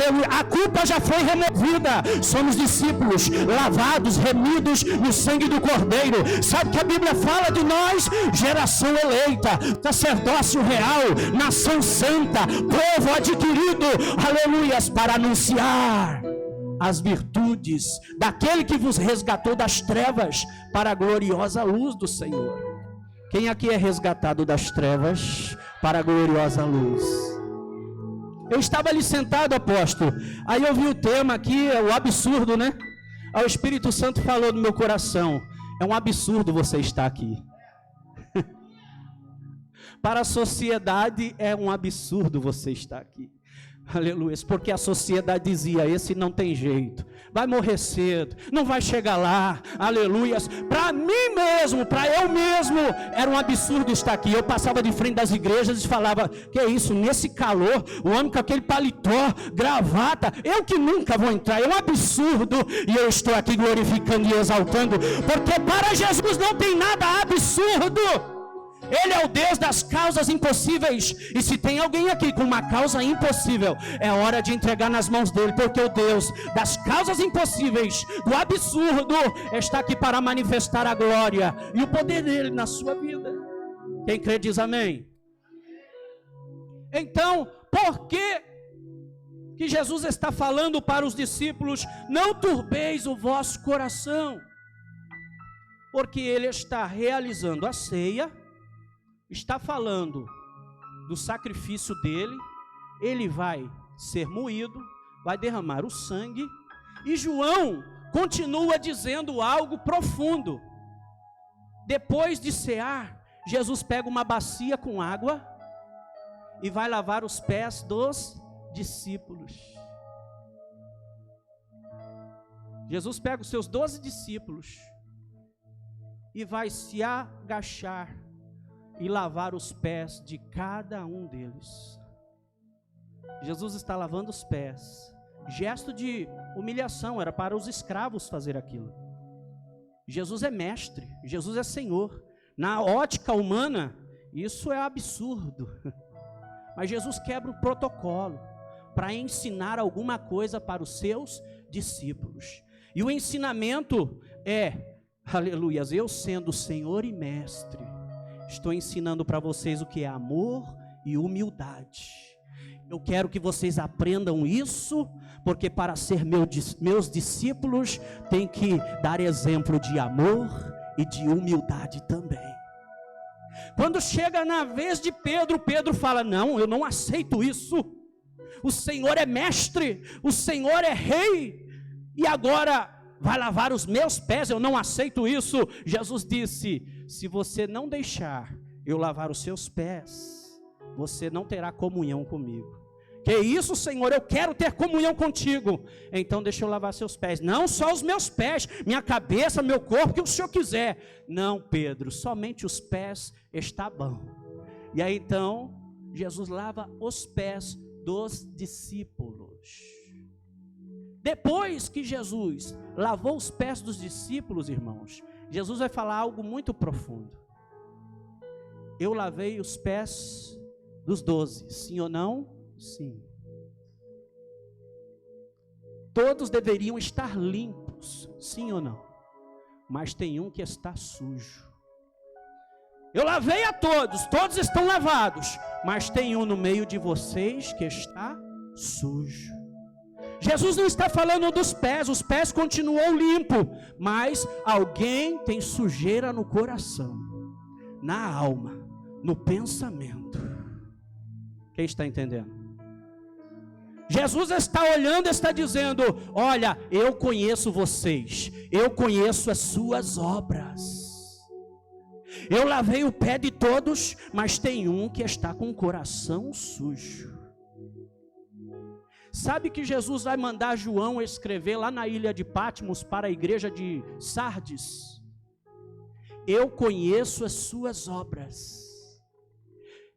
aleluia, a culpa já foi removida, somos discípulos, lavados, remidos no sangue do Cordeiro. Sabe que a Bíblia fala de nós? Geração eleita, sacerdócio real, nação santa, povo adquirido, aleluias, para anunciar as virtudes daquele que vos resgatou das trevas para a gloriosa luz do Senhor. Quem aqui é resgatado das trevas para a gloriosa luz? Eu estava ali sentado, apóstolo, aí eu vi o tema aqui, é o absurdo, né? Aí o Espírito Santo falou no meu coração: é um absurdo você estar aqui. Para a sociedade é um absurdo você estar aqui. Aleluia, porque a sociedade dizia: esse não tem jeito, vai morrer cedo, não vai chegar lá, aleluia. Para mim mesmo, para eu mesmo, era um absurdo estar aqui. Eu passava de frente das igrejas e falava: que é isso, nesse calor, o homem com aquele paletó, gravata, eu que nunca vou entrar, é um absurdo. E eu estou aqui glorificando e exaltando, porque para Jesus não tem nada absurdo. Ele é o Deus das causas impossíveis. E se tem alguém aqui com uma causa impossível, é hora de entregar nas mãos dele, porque o Deus das causas impossíveis, do absurdo, está aqui para manifestar a glória e o poder dele na sua vida. Quem crê diz amém. Então, por que Jesus está falando para os discípulos: não turbeis o vosso coração? Porque ele está realizando a ceia, está falando do sacrifício dele, ele vai ser moído, vai derramar o sangue, e João continua dizendo algo profundo. Depois de cear, Jesus pega uma bacia com água e vai lavar os pés dos discípulos. Jesus pega os seus 12 discípulos e vai se agachar e lavar os pés de cada um deles. Jesus está lavando os pés, gesto de humilhação, era para os escravos fazer aquilo. Jesus é mestre, Jesus é Senhor. Na ótica humana, isso é absurdo, mas Jesus quebra o protocolo para ensinar alguma coisa para os seus discípulos. E o ensinamento é, aleluias, eu sendo Senhor e mestre, estou ensinando para vocês o que é amor e humildade. Eu quero que vocês aprendam isso, porque para ser meus discípulos, tem que dar exemplo de amor e de humildade também. Quando chega na vez de Pedro, Pedro fala: não, eu não aceito isso. O Senhor é mestre, o Senhor é rei, e agora vai lavar os meus pés, eu não aceito isso. Jesus disse: se você não deixar eu lavar os seus pés, você não terá comunhão comigo. Que isso, Senhor, eu quero ter comunhão contigo. Então deixa eu lavar seus pés. Não só os meus pés, minha cabeça, meu corpo, o que o Senhor quiser. Não, Pedro, somente os pés está bom. E aí então Jesus lava os pés dos discípulos. Depois que Jesus lavou os pés dos discípulos, irmãos, Jesus vai falar algo muito profundo. Eu lavei os pés dos 12, sim ou não? Sim. Todos deveriam estar limpos, sim ou não? Mas tem um que está sujo. Eu lavei a todos, todos estão lavados, mas tem um no meio de vocês que está sujo. Jesus não está falando dos pés, os pés continuam limpos, mas alguém tem sujeira no coração, na alma, no pensamento. Quem está entendendo? Jesus está olhando e está dizendo: olha, eu conheço vocês, eu conheço as suas obras. Eu lavei o pé de todos, mas tem um que está com o coração sujo. Sabe que Jesus vai mandar João escrever lá na ilha de Patmos para a igreja de Sardes? Eu conheço as suas obras.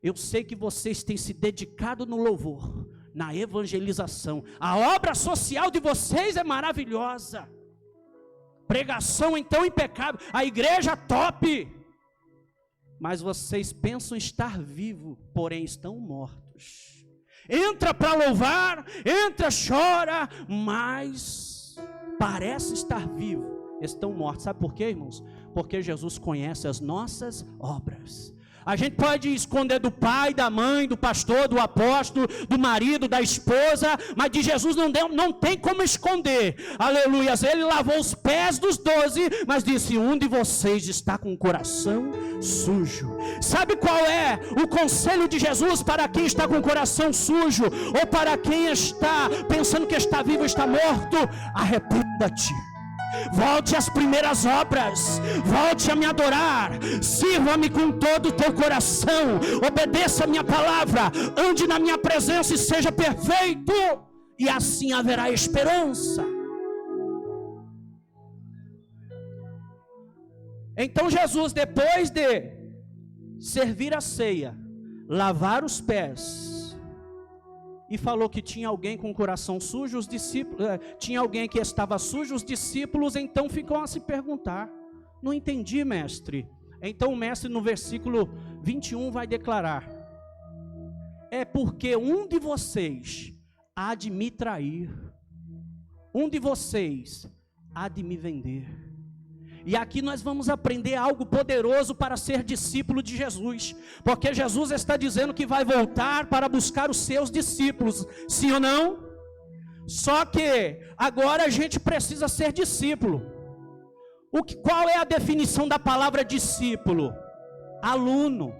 Eu sei que vocês têm se dedicado no louvor, na evangelização. A obra social de vocês é maravilhosa. Pregação então impecável. A igreja top. Mas vocês pensam estar vivos, porém estão mortos. entra para louvar, entra, chora, mas parece estar vivo, estão mortos. Sabe por quê, irmãos? Porque Jesus conhece as nossas obras. A gente pode esconder do pai, da mãe, do pastor, do apóstolo, do marido, da esposa, mas de Jesus não tem como esconder. Aleluia. Ele lavou os pés dos 12, mas disse: um de vocês está com o coração sujo. Sabe qual é o conselho de Jesus para quem está com o coração sujo, ou para quem está pensando que está vivo ou está morto? Arrependa-te. Volte às primeiras obras, volte a me adorar, sirva-me com todo o teu coração, obedeça a minha palavra, ande na minha presença e seja perfeito, e assim haverá esperança. Então Jesus, depois de servir a ceia, lavar os pés, e falou que tinha alguém com o coração sujo, os discípulos, tinha alguém que estava sujo, os discípulos então ficam a se perguntar: não entendi, mestre. Então o mestre no versículo 21 vai declarar: é porque um de vocês há de me trair, um de vocês há de me vender. E aqui nós vamos aprender algo poderoso para ser discípulo de Jesus, porque Jesus está dizendo que vai voltar para buscar os seus discípulos, sim ou não? Só que agora a gente precisa ser discípulo. Qual é a definição da palavra discípulo? Aluno,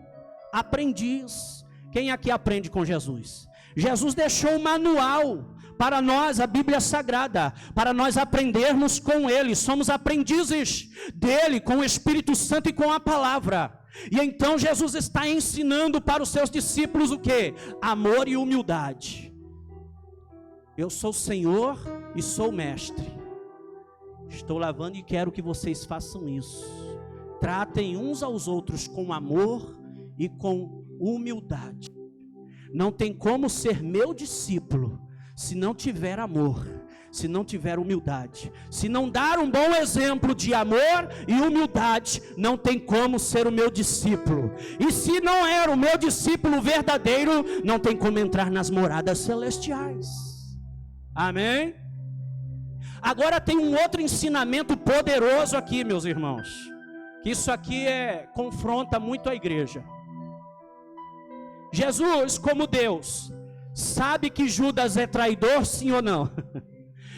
aprendiz. Quem aqui aprende com Jesus? Jesus deixou um manual para nós, a Bíblia Sagrada, para nós aprendermos com Ele. Somos aprendizes dEle, com o Espírito Santo e com a palavra. E então Jesus está ensinando para os seus discípulos o quê? Amor e humildade. Eu sou Senhor e sou Mestre. Estou lavando e quero que vocês façam isso. Tratem uns aos outros com amor e com humildade. Não tem como ser meu discípulo se não tiver amor, se não tiver humildade. Se não dar um bom exemplo de amor e humildade, não tem como ser o meu discípulo. E se não era o meu discípulo verdadeiro, não tem como entrar nas moradas celestiais. Amém? Agora tem um outro ensinamento poderoso aqui, meus irmãos, que isso aqui confronta muito a igreja. Jesus, como Deus, sabe que Judas é traidor, sim ou não?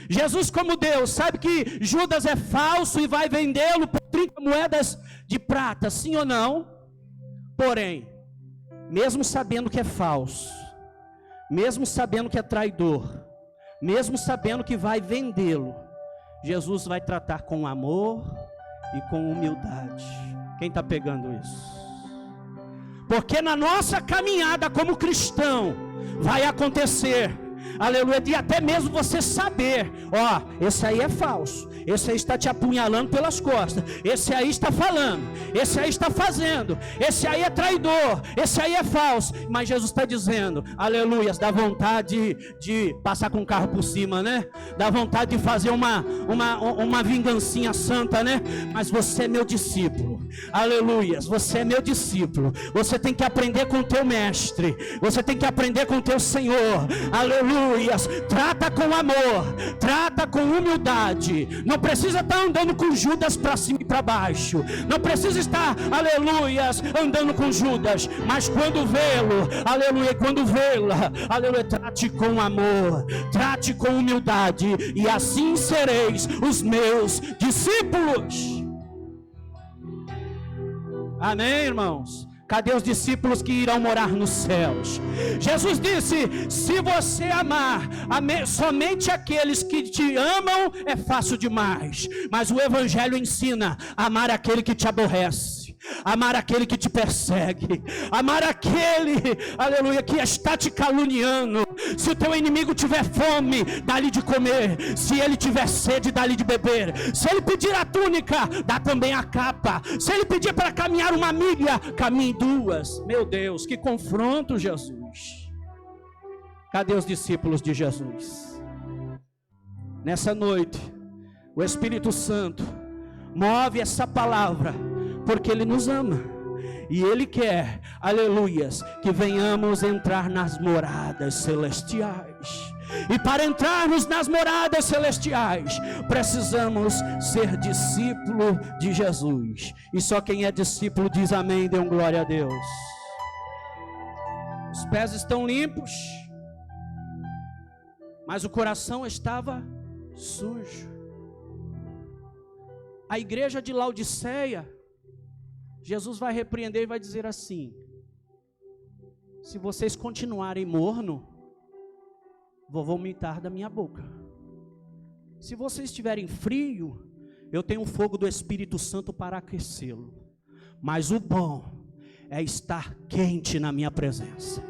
Jesus, como Deus, sabe que Judas é falso e vai vendê-lo por 30 moedas de prata, sim ou não? Porém, mesmo sabendo que é falso, mesmo sabendo que é traidor, mesmo sabendo que vai vendê-lo, Jesus vai tratar com amor e com humildade. Quem está pegando isso? Porque na nossa caminhada como cristão, vai acontecer, aleluia, de até mesmo você saber: ó, esse aí é falso, esse aí está te apunhalando pelas costas, esse aí está falando, esse aí está fazendo, esse aí é traidor, esse aí é falso. Mas Jesus está dizendo, aleluia, dá vontade de passar com o carro por cima, né? Dá vontade de fazer uma vingancinha santa, né? Mas você é meu discípulo, aleluia, você é meu discípulo. Você tem que aprender com o teu mestre, você tem que aprender com o teu Senhor, aleluia. Trata com amor, trata com humildade. Não precisa estar andando com Judas para cima e para baixo, não precisa estar, aleluia, andando com Judas, mas quando vê-lo, aleluia, quando vê-la, aleluia, trate com amor, trate com humildade, e assim sereis os meus discípulos. Amém, irmãos? Cadê os discípulos que irão morar nos céus? Jesus disse: se você amar somente aqueles que te amam, é fácil demais. Mas o Evangelho ensina a amar aquele que te aborrece, amar aquele que te persegue, amar aquele, aleluia, que está te caluniando. Se o teu inimigo tiver fome, dá-lhe de comer. Se ele tiver sede, dá-lhe de beber. Se ele pedir a túnica, dá também a capa. Se ele pedir para caminhar uma milha, caminhe 2. Meu Deus, que confronto, Jesus. Cadê os discípulos de Jesus? Nessa noite, o Espírito Santo move essa palavra, porque Ele nos ama. E Ele quer, aleluias, que venhamos entrar nas moradas celestiais. E para entrarmos nas moradas celestiais, precisamos ser discípulo de Jesus. E só quem é discípulo diz amém, dê um glória a Deus. Os pés estão limpos, mas o coração estava sujo. A igreja de Laodiceia, Jesus vai repreender e vai dizer assim: se vocês continuarem morno, vou vomitar da minha boca. Se vocês estiverem frio, eu tenho o fogo do Espírito Santo para aquecê-lo. Mas o bom é estar quente na minha presença.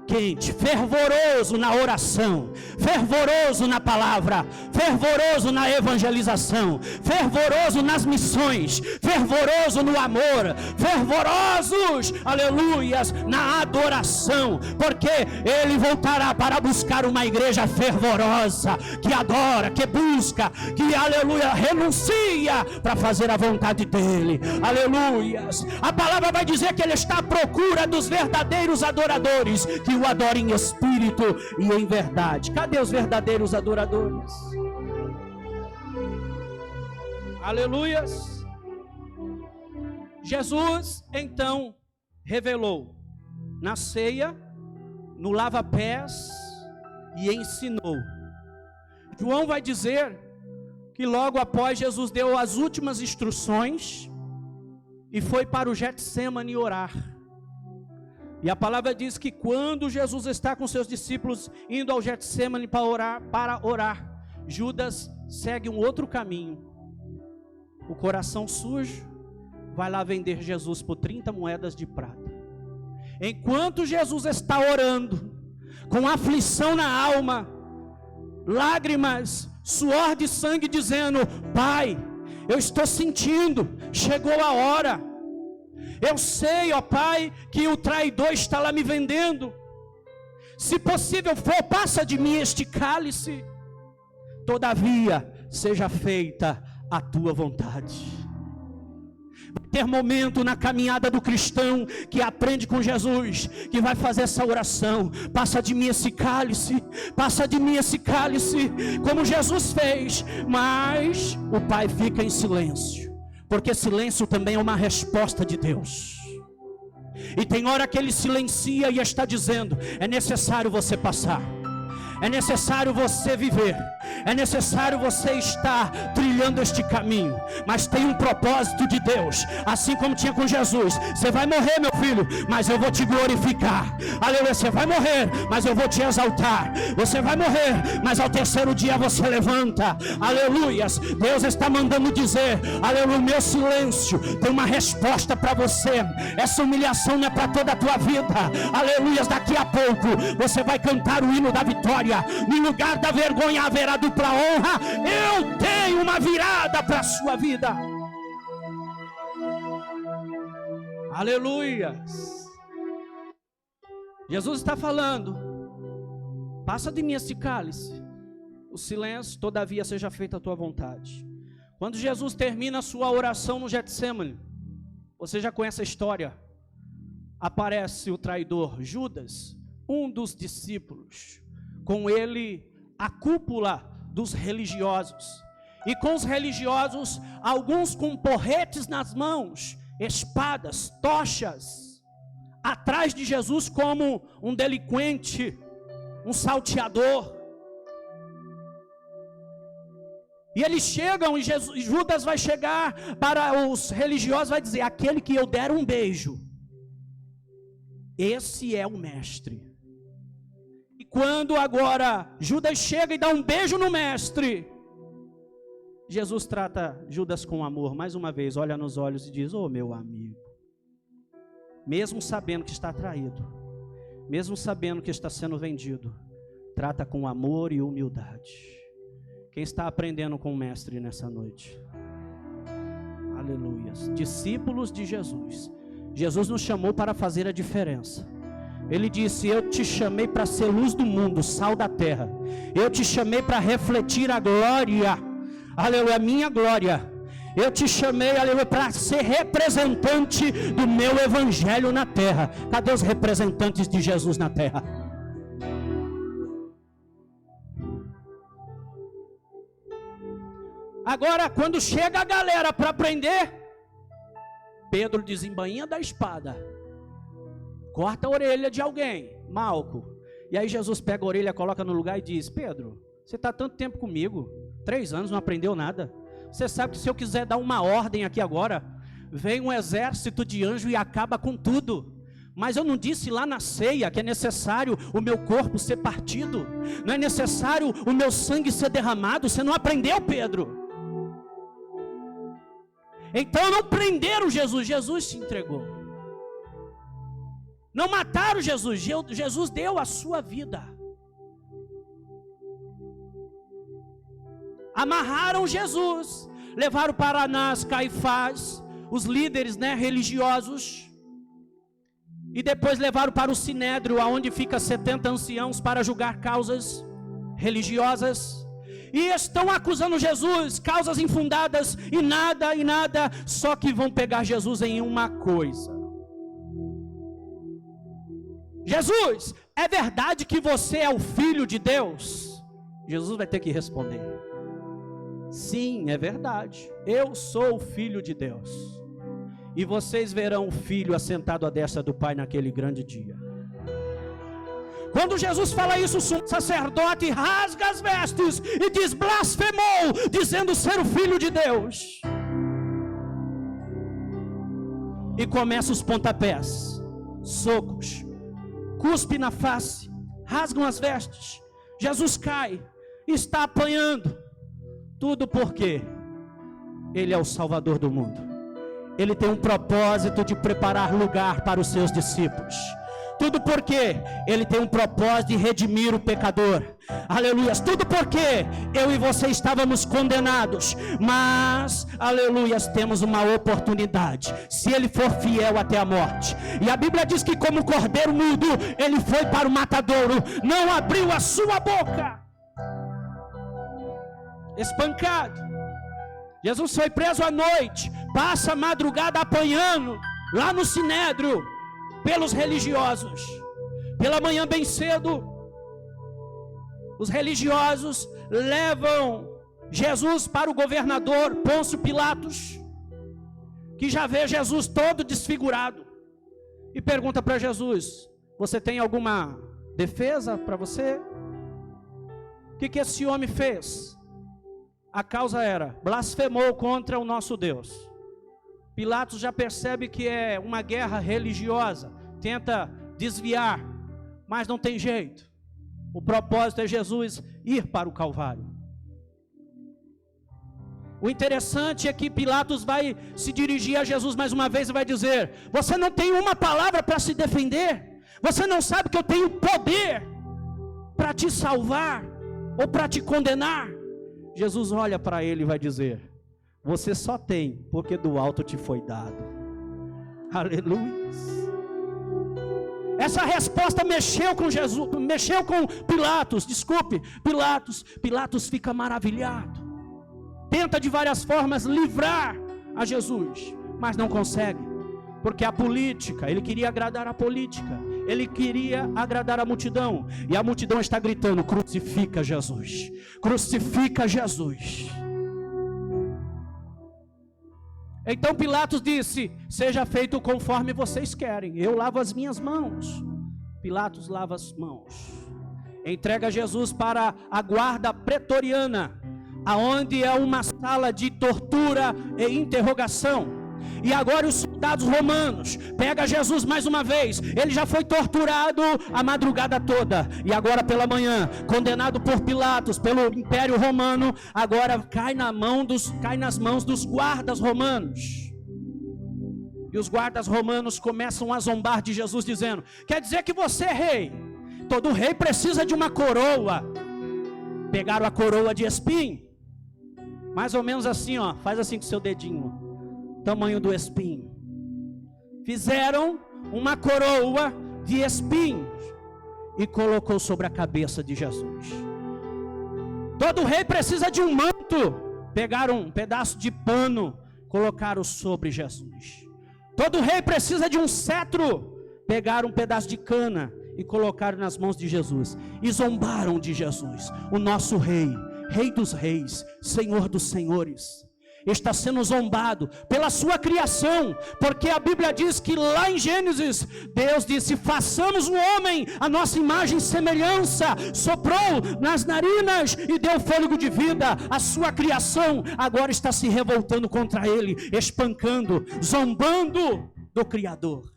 Quente, fervoroso na oração, fervoroso na palavra, fervoroso na evangelização, fervoroso nas missões, fervoroso no amor, fervorosos, aleluias, na adoração, porque Ele voltará para buscar uma igreja fervorosa, que adora, que busca, que, aleluia, renuncia para fazer a vontade dEle, aleluias. A palavra vai dizer que Ele está à procura dos verdadeiros adoradores, que o adorem em espírito e em verdade. Cadê os verdadeiros adoradores? Aleluias. Jesus então revelou na ceia, no lava-pés, e ensinou. João vai dizer que logo após Jesus deu as últimas instruções e foi para o Getsêmani orar. E a palavra diz que quando Jesus está com seus discípulos indo ao Getsêmani para orar, Judas segue um outro caminho. O coração sujo vai lá vender Jesus por 30 moedas de prata. Enquanto Jesus está orando, com aflição na alma, lágrimas, suor de sangue, dizendo: Pai, eu estou sentindo, chegou a hora. Eu sei, ó Pai, que o traidor está lá me vendendo. Se possível for, passa de mim este cálice. Todavia, seja feita a tua vontade. Vai ter momento na caminhada do cristão que aprende com Jesus, que vai fazer essa oração: passa de mim esse cálice, passa de mim esse cálice, como Jesus fez. Mas o Pai fica em silêncio, porque silêncio também é uma resposta de Deus. E tem hora que Ele silencia e está dizendo: é necessário você passar, é necessário você viver, é necessário você estar trilhando este caminho. Mas tem um propósito de Deus, assim como tinha com Jesus: você vai morrer, meu filho, mas eu vou te glorificar. Aleluia. Você vai morrer, mas eu vou te exaltar. Você vai morrer, mas ao terceiro dia você levanta. Aleluias. Deus está mandando dizer: aleluia, o meu silêncio tem uma resposta para você. Essa humilhação não é para toda a tua vida. Aleluias. Daqui a pouco você vai cantar o hino da vitória. No lugar da vergonha haverá dupla honra. Eu tenho uma virada para a sua vida. Aleluia. Jesus está falando: passa de mim esse cálice. O silêncio, todavia seja feita a tua vontade. Quando Jesus termina a sua oração no Getsêmani, você já conhece a história. Aparece o traidor Judas, um dos discípulos. Com ele a cúpula dos religiosos, e com os religiosos alguns com porretes nas mãos, espadas, tochas, atrás de Jesus como um delinquente, um salteador. E eles chegam e Judas vai chegar para os religiosos, vai dizer: aquele que eu der um beijo, esse é o mestre. Quando agora Judas chega e dá um beijo no mestre, Jesus trata Judas com amor. Mais uma vez, olha nos olhos e diz: ô meu amigo, mesmo sabendo que está traído, mesmo sabendo que está sendo vendido, trata com amor e humildade. Quem está aprendendo com o mestre nessa noite? Aleluia. Discípulos de Jesus. Jesus nos chamou para fazer a diferença. Ele disse: eu te chamei para ser luz do mundo, sal da terra. Eu te chamei para refletir a glória, aleluia, a minha glória. Eu te chamei, aleluia, para ser representante do meu evangelho na terra. Cadê os representantes de Jesus na terra? Agora, quando chega a galera para prender, Pedro desembainha da espada, corta a orelha de alguém, Malco. E aí Jesus pega a orelha, coloca no lugar e diz: Pedro, você está tanto tempo comigo, 3 anos, não aprendeu nada. Você sabe que se eu quiser dar uma ordem aqui agora, vem um exército de anjo e acaba com tudo. Mas eu não disse lá na ceia que é necessário o meu corpo ser partido, não é necessário o meu sangue ser derramado. Você não aprendeu, Pedro? Então não prenderam Jesus, Jesus se entregou. Não mataram Jesus, Jesus deu a sua vida. Amarraram Jesus, levaram para Anás, Caifás, os líderes, religiosos, e depois levaram para o Sinédrio, aonde fica 70 anciãos para julgar causas religiosas, e estão acusando Jesus, causas infundadas, e nada, só que vão pegar Jesus em uma coisa. Jesus, é verdade que você é o Filho de Deus? Jesus vai ter que responder: sim, é verdade, eu sou o Filho de Deus, e vocês verão o Filho assentado à destra do Pai naquele grande dia. Quando Jesus fala isso, o sumo sacerdote rasga as vestes e diz: blasfemou, dizendo ser o Filho de Deus. E começa os pontapés, socos, cuspe na face, rasgam as vestes. Jesus cai, está apanhando. Tudo porque Ele é o Salvador do mundo. Ele tem um propósito de preparar lugar para os seus discípulos. Tudo porque Ele tem um propósito de redimir o pecador. Aleluias. Tudo porque eu e você estávamos condenados, mas, aleluias, temos uma oportunidade, se Ele for fiel até a morte. E a Bíblia diz que como cordeiro mudo, Ele foi para o matadouro, não abriu a sua boca. Espancado. Jesus foi preso à noite, passa a madrugada apanhando lá no Sinédrio pelos religiosos. Pela manhã bem cedo, os religiosos levam Jesus para o governador Pôncio Pilatos, que já vê Jesus todo desfigurado, e pergunta para Jesus: você tem alguma defesa para você? O que esse homem fez? A causa era: blasfemou contra o nosso Deus. Pilatos já percebe que é uma guerra religiosa, tenta desviar, mas não tem jeito. O propósito é Jesus ir para o Calvário. O interessante é que Pilatos vai se dirigir a Jesus mais uma vez e vai dizer: você não tem uma palavra para se defender? Você não sabe que eu tenho poder para te salvar ou para te condenar? Jesus olha para ele e vai dizer: você só tem porque do alto te foi dado. Aleluia. Essa resposta mexeu com Jesus, mexeu com Pilatos. Desculpe, Pilatos fica maravilhado. Tenta de várias formas livrar a Jesus, mas não consegue, porque a política, ele queria agradar a política, ele queria agradar a multidão, e a multidão está gritando: crucifica Jesus, crucifica Jesus. Então Pilatos disse: seja feito conforme vocês querem, eu lavo as minhas mãos. Pilatos lava as mãos, entrega Jesus para a guarda pretoriana, aonde é uma sala de tortura e interrogação. E agora os soldados romanos pegam Jesus mais uma vez. Ele já foi torturado a madrugada toda, e agora pela manhã, condenado por Pilatos, pelo Império Romano, agora cai nas mãos dos guardas romanos. E os guardas romanos começam a zombar de Jesus, dizendo: quer dizer que você é rei? Todo rei precisa de uma coroa. Pegaram a coroa de espinho, mais ou menos assim, ó, faz assim com o seu dedinho, tamanho do espinho. Fizeram uma coroa de espinhos e colocou sobre a cabeça de Jesus. Todo rei precisa de um manto. Pegaram um pedaço de pano, colocaram sobre Jesus. Todo rei precisa de um cetro. Pegaram um pedaço de cana e colocaram nas mãos de Jesus. E zombaram de Jesus. O nosso rei, Rei dos reis, Senhor dos senhores, está sendo zombado pela sua criação, porque a Bíblia diz que lá em Gênesis, Deus disse: façamos o homem a nossa imagem e semelhança, soprou nas narinas e deu fôlego de vida. A sua criação agora está se revoltando contra ele, espancando, zombando do Criador.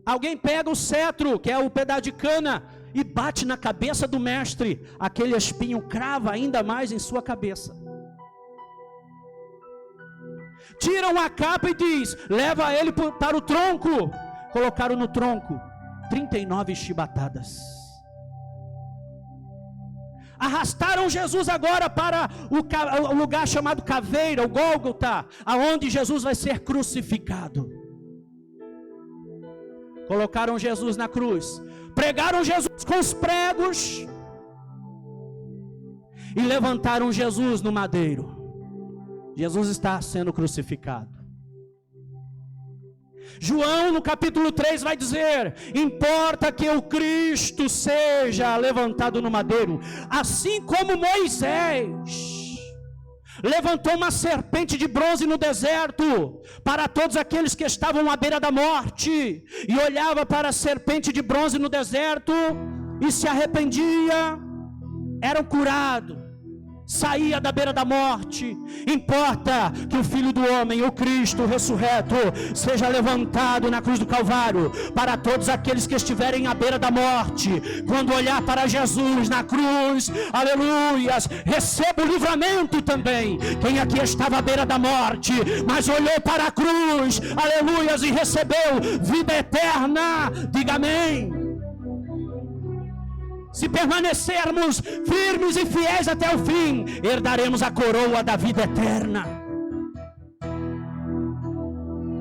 Alguém pega o cetro, que é o pedaço de cana, e bate na cabeça do mestre. Aquele espinho crava ainda mais em sua cabeça. Tiram a capa e diz: leva ele para o tronco. Colocaram no tronco 39 chibatadas. Arrastaram Jesus agora para o lugar chamado Caveira, o Gólgota, aonde Jesus vai ser crucificado. Colocaram Jesus na cruz, pregaram Jesus com os pregos e levantaram Jesus no madeiro. Jesus está sendo crucificado. João no capítulo 3 vai dizer: importa que o Cristo seja levantado no madeiro, assim como Moisés levantou uma serpente de bronze no deserto, para todos aqueles que estavam à beira da morte, e olhava para a serpente de bronze no deserto, e se arrependia, eram curados, saía da beira da morte. Importa que o Filho do Homem, o Cristo ressurreto, seja levantado na cruz do Calvário, para todos aqueles que estiverem à beira da morte, quando olhar para Jesus na cruz, aleluias, receba o livramento também. Quem aqui estava à beira da morte, mas olhou para a cruz, aleluias, e recebeu vida eterna, diga amém. Se permanecermos firmes e fiéis até o fim, herdaremos a coroa da vida eterna.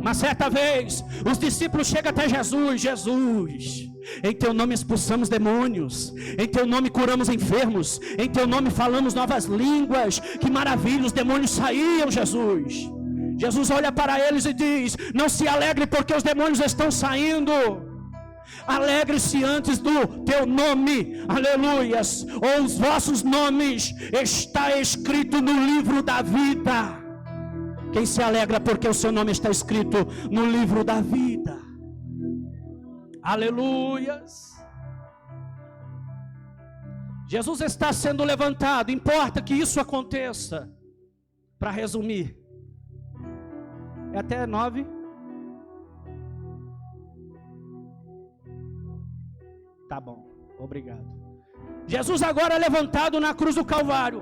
Uma certa vez, os discípulos chegam até Jesus: Jesus, em teu nome expulsamos demônios, em teu nome curamos enfermos, em teu nome falamos novas línguas. Que maravilha, os demônios saíam, Jesus. Jesus olha para eles e diz: não se alegre porque os demônios estão saindo. Alegre-se antes do teu nome, aleluias, ou os vossos nomes está escrito no livro da vida. Quem se alegra porque o seu nome está escrito no livro da vida? Aleluias. Jesus está sendo levantado. Importa que isso aconteça. Para resumir, é até 9. Tá bom, obrigado. Jesus agora levantado na cruz do Calvário,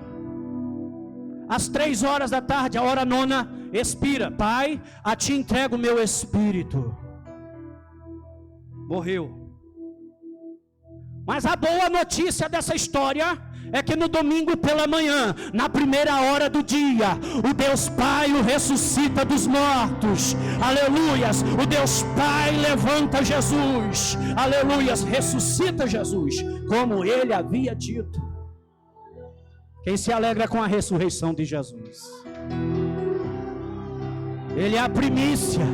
às 3 horas da tarde, a hora 9, expira: Pai, a ti entrego o meu espírito. Morreu. Mas a boa notícia dessa história é que no domingo pela manhã, na primeira hora do dia, o Deus Pai o ressuscita dos mortos, aleluias. O Deus Pai levanta Jesus, aleluias, ressuscita Jesus, como ele havia dito. Quem se alegra com a ressurreição de Jesus? Ele é a primícia,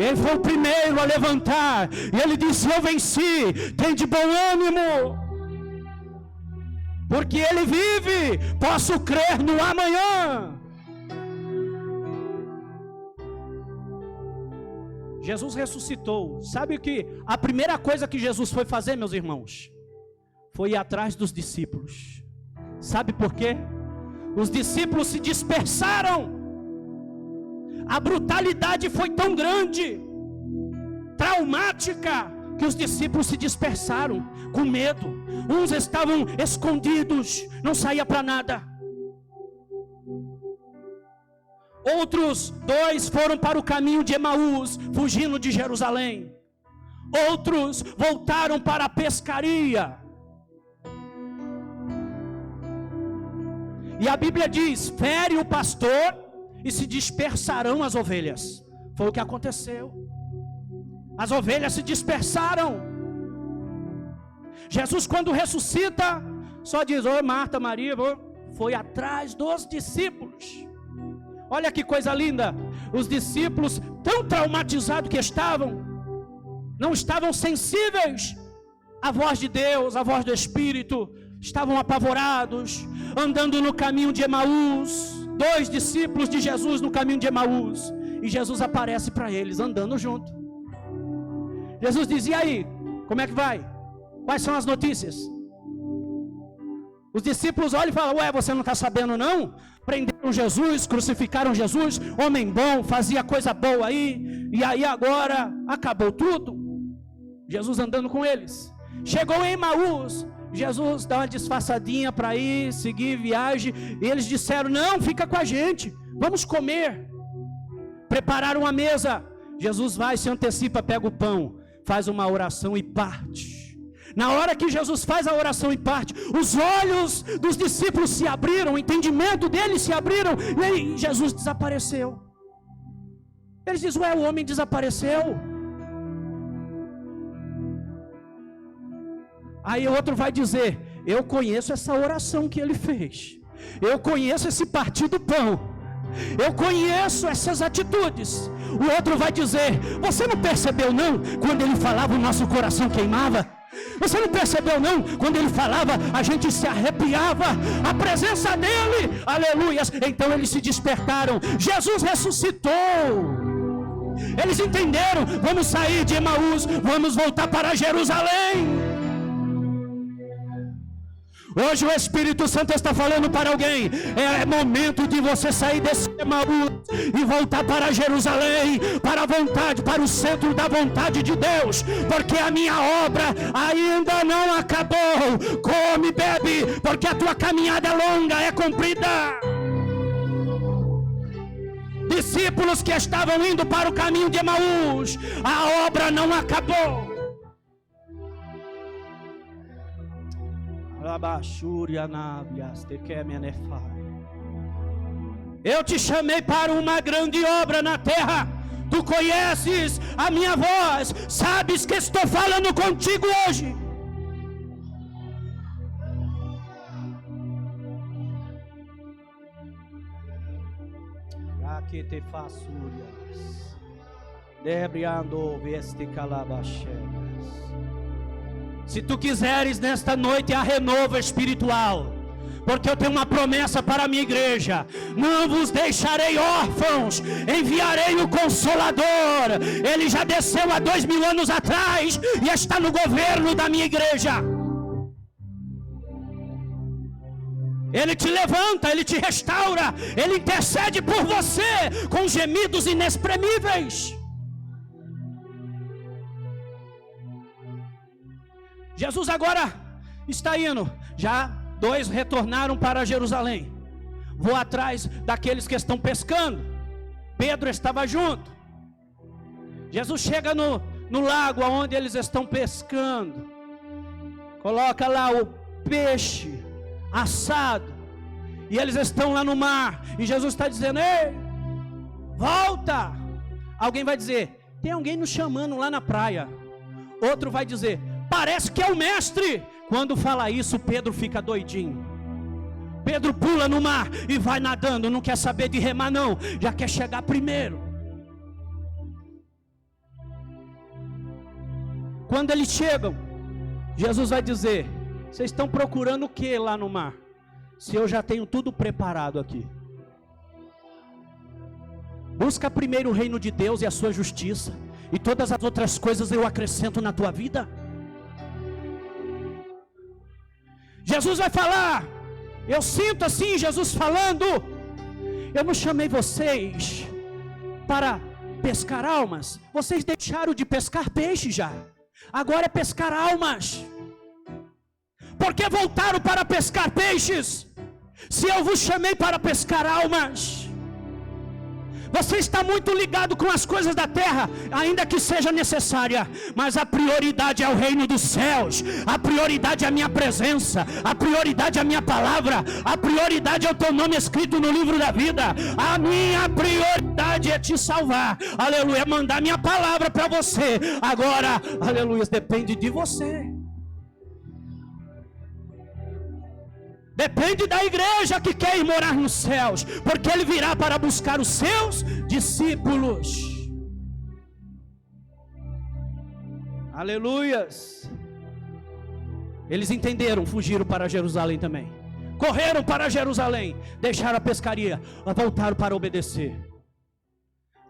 ele foi o primeiro a levantar, e ele disse: eu venci, tem de bom ânimo, porque ele vive, posso crer no amanhã. Jesus ressuscitou. Sabe o que? A primeira coisa que Jesus foi fazer, meus irmãos, foi ir atrás dos discípulos. Sabe por quê? Os discípulos se dispersaram. A brutalidade foi tão grande, traumática, que os discípulos se dispersaram com medo. Uns estavam escondidos, não saía para nada. Outros 2 foram para o caminho de Emaús, fugindo de Jerusalém. Outros voltaram para a pescaria. E a Bíblia diz: fere o pastor e se dispersarão as ovelhas. Foi o que aconteceu. As ovelhas se dispersaram. Jesus, quando ressuscita, só diz: ô Marta, Maria, foi atrás dos discípulos. Olha que coisa linda, os discípulos tão traumatizados que estavam, não estavam sensíveis à voz de Deus, à voz do Espírito, estavam apavorados, andando no caminho de Emaús, 2 discípulos de Jesus no caminho de Emaús, e Jesus aparece para eles, andando junto. Jesus diz: e aí, como é que vai? Quais são as notícias? Os discípulos olham e falam: ué, você não está sabendo não? Prenderam Jesus, crucificaram Jesus, homem bom, fazia coisa boa aí, e aí agora acabou tudo. Jesus andando com eles, chegou em Emaús, Jesus dá uma disfarçadinha para ir, seguir viagem, e eles disseram: não, fica com a gente, vamos comer. Prepararam a mesa, Jesus vai, se antecipa, pega o pão, faz uma oração e parte. Na hora que Jesus faz a oração e parte, os olhos dos discípulos se abriram, o entendimento deles se abriram, e aí Jesus desapareceu. Eles dizem: ué, o homem desapareceu. Aí o outro vai dizer: eu conheço essa oração que ele fez, eu conheço esse partir do pão, eu conheço essas atitudes. O outro vai dizer: você não percebeu não, quando ele falava o nosso coração queimava? Você não percebeu não, quando ele falava a gente se arrepiava, a presença dele, aleluias. Então eles se despertaram, Jesus ressuscitou. Eles entenderam: vamos sair de Emaús, vamos voltar para Jerusalém. Hoje o Espírito Santo está falando para alguém: é momento de você sair desse Emaús e voltar para Jerusalém, para a vontade, para o centro da vontade de Deus, porque a minha obra ainda não acabou. Come, bebe, porque a tua caminhada é longa, é comprida. Discípulos que estavam indo para o caminho de Emaús, a obra não acabou. Eu te chamei para uma grande obra na terra. Tu conheces a minha voz, sabes que estou falando contigo hoje. Aqui te façúrias, debriando veste calabacheras. Se tu quiseres nesta noite a renovo espiritual, porque eu tenho uma promessa para a minha igreja: não vos deixarei órfãos, enviarei o Consolador. Ele já desceu há 2000 anos atrás e está no governo da minha igreja. Ele te levanta, ele te restaura, ele intercede por você com gemidos inexprimíveis. Jesus agora está indo, já 2 retornaram para Jerusalém. Vou atrás daqueles que estão pescando. Pedro estava junto. Jesus chega no lago onde eles estão pescando, coloca lá o peixe assado, e eles estão lá no mar, e Jesus está dizendo: ei, volta. Alguém vai dizer: tem alguém nos chamando lá na praia. Outro vai dizer: parece que é o mestre. Quando fala isso, Pedro fica doidinho. Pedro pula no mar e vai nadando, não quer saber de remar não, já quer chegar primeiro. Quando eles chegam, Jesus vai dizer: vocês estão procurando o que lá no mar? Se eu já tenho tudo preparado aqui. Busca primeiro o reino de Deus e a sua justiça, e todas as outras coisas eu acrescento na tua vida. Jesus vai falar, eu sinto assim Jesus falando: eu não chamei vocês para pescar almas, vocês deixaram de pescar peixe já, agora é pescar almas. Por que voltaram para pescar peixes, se eu vos chamei para pescar almas? Você está muito ligado com as coisas da terra, ainda que seja necessária, mas a prioridade é o reino dos céus, a prioridade é a minha presença, a prioridade é a minha palavra, a prioridade é o teu nome escrito no livro da vida. A minha prioridade é te salvar, aleluia, mandar minha palavra para você. Agora, aleluia, depende de você. Depende da igreja que quer ir morar nos céus, porque ele virá para buscar os seus discípulos. Aleluias. Eles entenderam, fugiram para Jerusalém também. Correram para Jerusalém, deixaram a pescaria, voltaram para obedecer.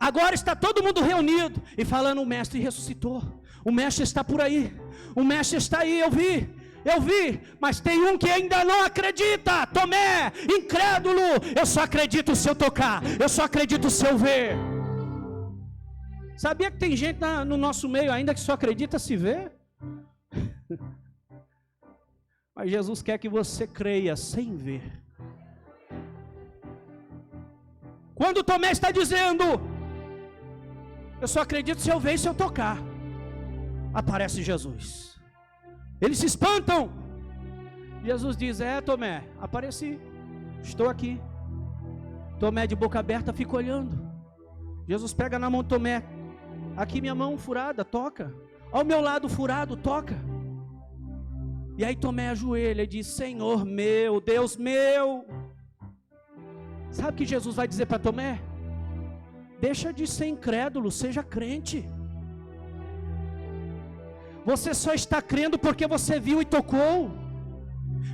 Agora está todo mundo reunido e falando: o mestre ressuscitou, o mestre está por aí, o mestre está aí, eu vi, mas tem um que ainda não acredita. Tomé, incrédulo, eu só acredito se eu tocar, eu só acredito se eu ver. Sabia que tem gente no nosso meio ainda que só acredita se ver? Mas Jesus quer que você creia sem ver. Quando Tomé está dizendo: eu só acredito se eu ver e se eu tocar, aparece Jesus. Eles se espantam. Jesus diz: Tomé, apareci, estou aqui. Tomé, de boca aberta, fica olhando. Jesus pega na mão de Tomé: aqui minha mão furada, toca. Ao meu lado furado, toca. E aí Tomé ajoelha e diz: Senhor meu, Deus meu. Sabe o que Jesus vai dizer para Tomé? Deixa de ser incrédulo, seja crente. Você só está crendo porque você viu e tocou.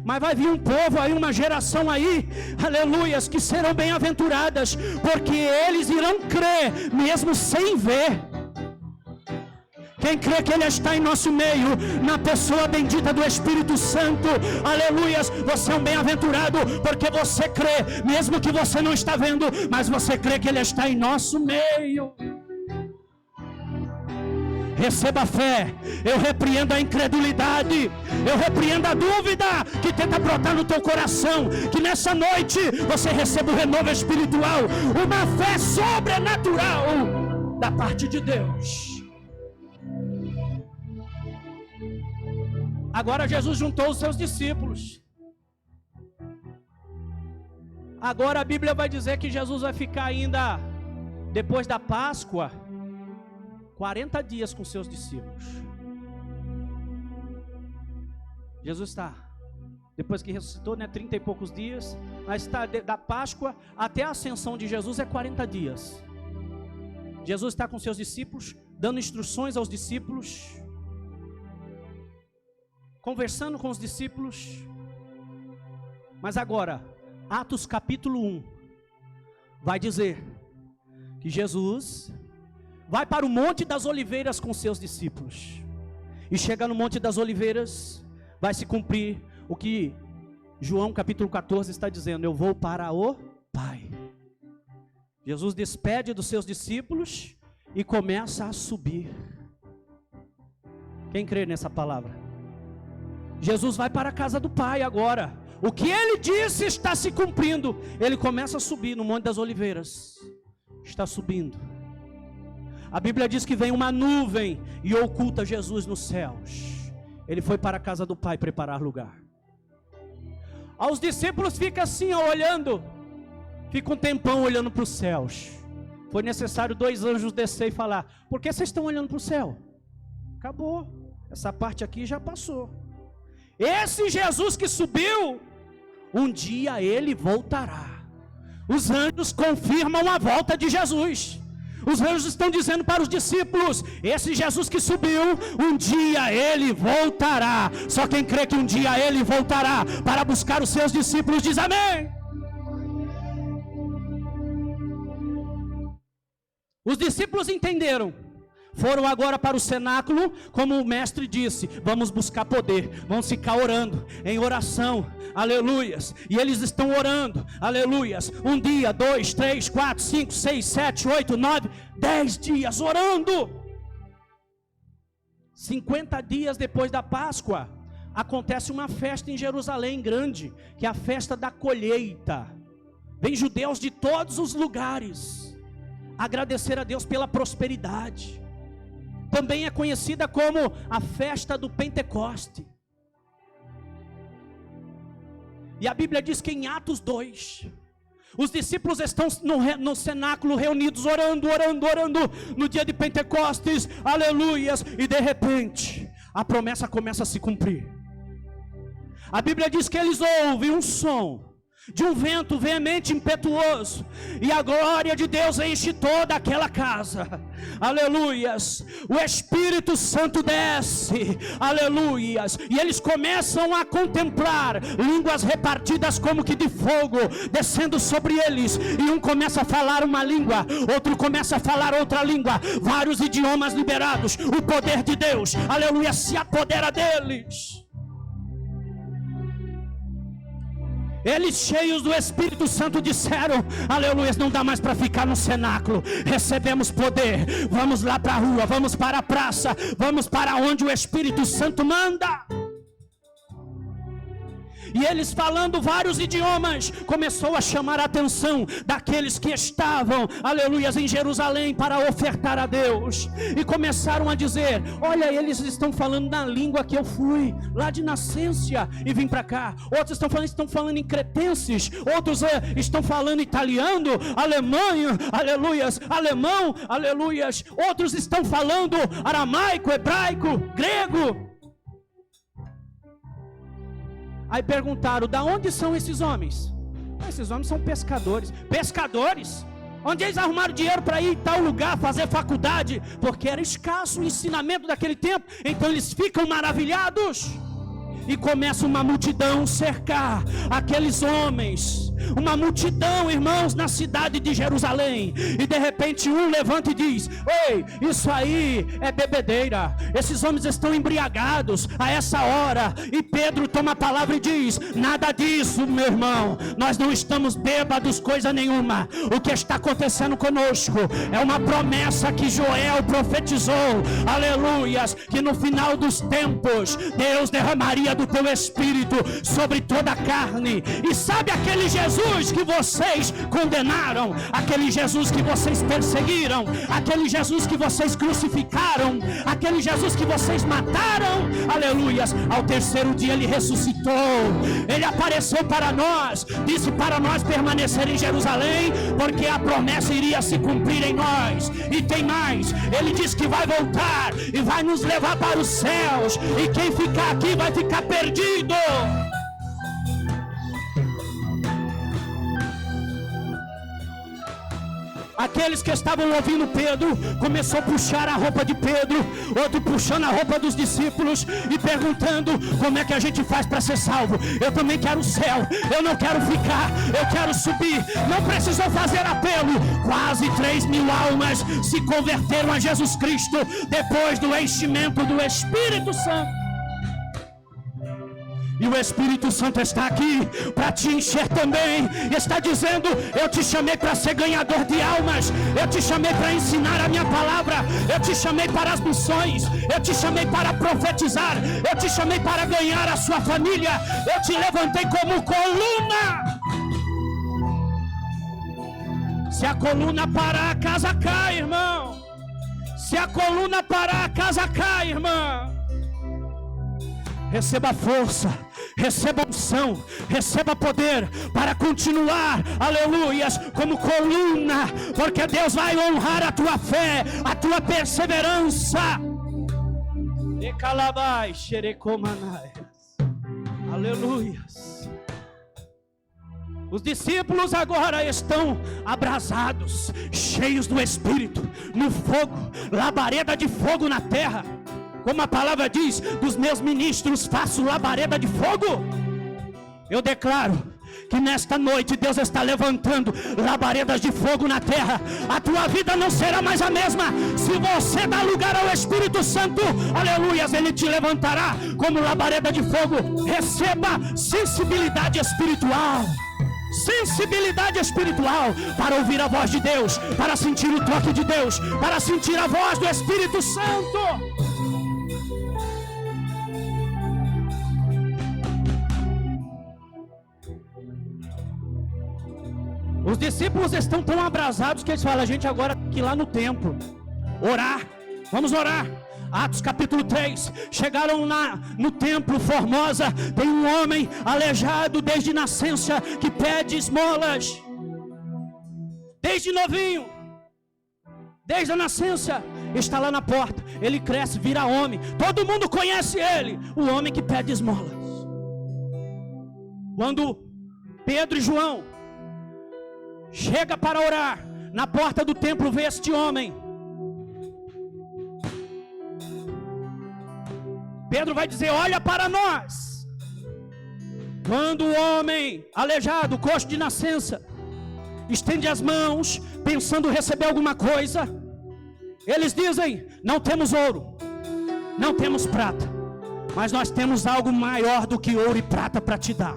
Mas vai vir um povo aí, uma geração aí, aleluias, que serão bem-aventuradas, porque eles irão crer mesmo sem ver. Quem crê que Ele está em nosso meio, na pessoa bendita do Espírito Santo, aleluias, você é um bem-aventurado, porque você crê, mesmo que você não está vendo, mas você crê que Ele está em nosso meio. Receba a fé. Eu repreendo a incredulidade, eu repreendo a dúvida que tenta brotar no teu coração. Que nessa noite você receba o renovo espiritual, uma fé sobrenatural da parte de Deus. Agora Jesus juntou os seus discípulos. Agora a Bíblia vai dizer que Jesus vai ficar ainda, depois da Páscoa, 40 dias com seus discípulos. Jesus está, depois que ressuscitou, 30 e poucos dias, mas está da Páscoa até a ascensão de Jesus é 40 dias. Jesus está com seus discípulos, dando instruções aos discípulos, conversando com os discípulos. Mas agora, Atos capítulo 1, vai dizer que Jesus vai para o Monte das Oliveiras com seus discípulos. E chega no Monte das Oliveiras, vai se cumprir o que João capítulo 14 está dizendo: eu vou para o Pai. Jesus despede dos seus discípulos e começa a subir. Quem crê nessa palavra? Jesus vai para a casa do Pai agora. O que Ele disse está se cumprindo. Ele começa a subir no Monte das Oliveiras. Está subindo. A Bíblia diz que vem uma nuvem e oculta Jesus nos céus. Ele foi para a casa do Pai preparar lugar. Aos discípulos fica assim, olhando. Fica um tempão olhando para os céus. Foi necessário 2 anjos descer e falar: por que vocês estão olhando para o céu? Acabou. Essa parte aqui já passou. Esse Jesus que subiu, um dia Ele voltará. Os anjos confirmam a volta de Jesus. Os anjos estão dizendo para os discípulos: esse Jesus que subiu, um dia Ele voltará. Só quem crê que um dia Ele voltará para buscar os seus discípulos diz amém. Os discípulos entenderam. Foram agora para o cenáculo, como o mestre disse: vamos buscar poder, vamos ficar orando, em oração, aleluias. E eles estão orando, aleluias, 1 dia, 2, 3, 4, 5, 6, 7, 8, 9, 10 dias orando. 50 dias depois da Páscoa, acontece uma festa em Jerusalém grande, que é a festa da colheita. Vem judeus de todos os lugares agradecer a Deus pela prosperidade. Também é conhecida como a festa do Pentecoste. E a Bíblia diz que em Atos 2, os discípulos estão no cenáculo reunidos, orando no dia de Pentecostes, aleluias. E de repente, a promessa começa a se cumprir. A Bíblia diz que eles ouvem um som de um vento veemente, impetuoso, e a glória de Deus enche toda aquela casa. Aleluias. O Espírito Santo desce, aleluias, e eles começam a contemplar línguas repartidas como que de fogo descendo sobre eles, e um começa a falar uma língua, outro começa a falar outra língua, vários idiomas liberados. O poder de Deus, aleluia, se apodera deles. Eles, cheios do Espírito Santo, disseram: aleluia, não dá mais para ficar no cenáculo, recebemos poder, vamos lá para a rua, vamos para a praça, vamos para onde o Espírito Santo manda. E eles, falando vários idiomas, começou a chamar a atenção daqueles que estavam, aleluias, em Jerusalém para ofertar a Deus. E começaram a dizer: olha, eles estão falando na língua que eu fui lá de nascença e vim para cá. Outros estão falando em cretenses, outros estão falando italiano, alemão, aleluias, alemão, aleluias. Outros estão falando aramaico, hebraico, grego. Aí perguntaram: da onde são esses homens? Esses homens são pescadores. Pescadores? Onde eles arrumaram dinheiro para ir em tal lugar, fazer faculdade? Porque era escasso o ensinamento daquele tempo. Então eles ficam maravilhados. E começa uma multidão cercar aqueles homens. Uma multidão, irmãos, na cidade de Jerusalém. E de repente um levanta e diz: ei, isso aí é bebedeira. Esses homens estão embriagados a essa hora. E Pedro toma a palavra e diz: nada disso, meu irmão. Nós não estamos bêbados, coisa nenhuma. O que está acontecendo conosco é uma promessa que Joel profetizou, aleluias, que no final dos tempos Deus derramaria do teu espírito sobre toda a carne. E sabe aquele Jesus que vocês condenaram, aquele Jesus que vocês perseguiram, aquele Jesus que vocês crucificaram, aquele Jesus que vocês mataram, aleluias, ao terceiro dia ele ressuscitou, ele apareceu para nós, disse para nós permanecer em Jerusalém, porque a promessa iria se cumprir em nós. E tem mais, ele disse que vai voltar e vai nos levar para os céus, e quem ficar aqui vai ficar perdido. Aqueles que estavam ouvindo Pedro, começou a puxar a roupa de Pedro, outro puxando a roupa dos discípulos e perguntando: como é que a gente faz para ser salvo? Eu também quero o céu, eu não quero ficar, eu quero subir. Não precisou fazer apelo. Quase 3.000 almas se converteram a Jesus Cristo depois do enchimento do Espírito Santo. E o Espírito Santo está aqui para te encher também. Está dizendo: eu te chamei para ser ganhador de almas, eu te chamei para ensinar a minha palavra, eu te chamei para as missões, eu te chamei para profetizar, eu te chamei para ganhar a sua família, eu te levantei como coluna. Se a coluna parar, a casa cai, irmão. Se a coluna parar, a casa cai, irmão. Receba força, receba unção, receba poder para continuar, aleluias, como coluna, porque Deus vai honrar a tua fé, a tua perseverança. Aleluias. Os discípulos agora estão abrasados, cheios do Espírito, no fogo, labareda de fogo na terra. Como a palavra diz: dos meus ministros faço labareda de fogo. Eu declaro que nesta noite Deus está levantando labaredas de fogo na terra. A tua vida não será mais a mesma. Se você dá lugar ao Espírito Santo, aleluias, ele te levantará como labareda de fogo. Receba sensibilidade espiritual. Sensibilidade espiritual para ouvir a voz de Deus, para sentir o toque de Deus, para sentir a voz do Espírito Santo. Os discípulos estão tão abrasados que eles falam: a gente agora que ir lá no templo orar, vamos orar. Atos capítulo 3, chegaram lá no templo Formosa, tem um homem aleijado desde nascença que pede esmolas, desde novinho, desde a nascença, está lá na porta. Ele cresce, vira homem, todo mundo conhece ele, o homem que pede esmolas. Quando Pedro e João chega para orar, na porta do templo vê este homem. Pedro vai dizer: olha para nós. Quando o homem aleijado, coxo de nascença, estende as mãos, pensando receber alguma coisa, eles dizem: não temos ouro, não temos prata, mas nós temos algo maior do que ouro e prata para te dar.